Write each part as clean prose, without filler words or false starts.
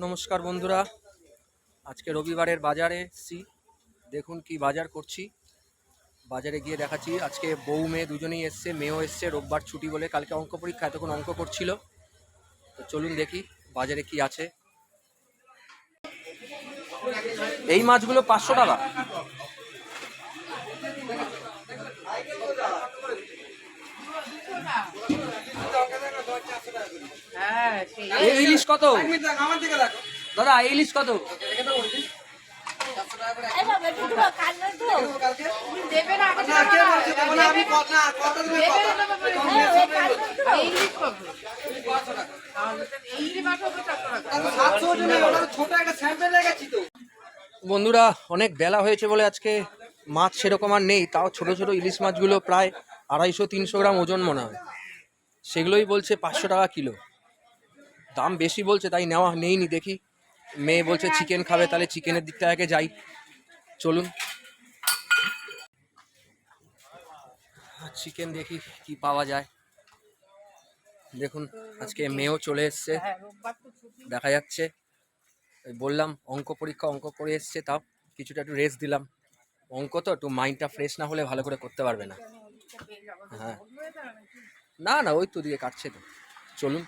নমস্কার বন্ধুরা, আজকে রবিবারের বাজারে এসেছি। দেখুন কি বাজার করছি। বাজারে গিয়ে দেখাচ্ছি। আজকে বউ মেয়ে দুজনেই এসছে, মেয়েও এসছে, রোববার ছুটি বলে। কালকে অঙ্ক পরীক্ষা, এতক্ষণ অঙ্ক করছিল। তো চলুন দেখি বাজারে কি আছে। এই মাছগুলো 500 টাকা। ইলিশ কত দাদা? ইলিশ কত? বন্ধুরা, অনেক বেলা হয়েছে বলে আজকে মাছ সেরকম আর নেই। তাও ছোট ছোট ইলিশ মাছগুলো প্রায় 250-300 গ্রাম ওজন মনে হয়। সেগুলোই বলছে 500 টাকা কিলো। দাম বেশি বলছে, তাই নেওয়া নেইনি। দেখি, মেয়ে বলছে চিকেন খাবে, তাহলে চিকেনের দিকটা আগে যাই। চলুন চিকেন দেখি কি পাওয়া যায়। দেখুন আজকে মেয়েও চলে এসছে, দেখা যাচ্ছে। বললাম অঙ্ক পরীক্ষা, অঙ্ক করে এসছে, তাও কিছুটা একটু রেস্ট দিলাম। অঙ্ক তো একটু মাইন্ডটা ফ্রেশ না হলে ভালো করে করতে পারবে না। হ্যাঁ, না না, ওই তো দিয়ে কাটছে তো। চলুন।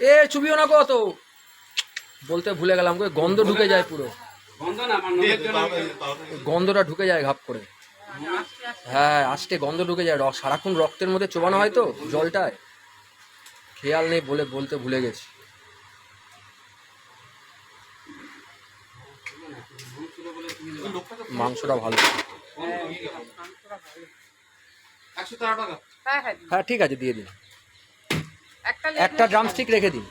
এ চুবিও না কত, বলতে ভুলে গেলাম। গন্ধ ঢুকে যায় পুরো, গন্ধটা ঢুকে যায় ঘাপ করে। হ্যাঁ, আস্তে গন্ধ ঢুকে যায়। সারাক্ষণ রক্তের মধ্যে চোবানো হয় তো জলটায়, খেয়াল নেই বলে বলতে ভুলে গেছি। মাংসটা ভালো। হ্যাঁ ঠিক আছে, দিয়ে দিন। একটা ড্রামস্টিক রেখে দিন।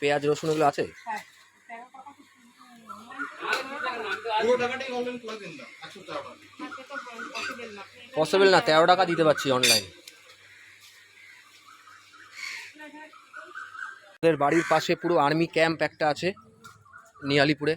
পেঁয়াজ রসুন এগুলো আছে? পসিবল না, 13 টাকা দিতে পারছি অনলাইন। আমাদের বাড়ির পাশে পুরো আর্মি ক্যাম্প একটা আছে নিয়ালিপুরে।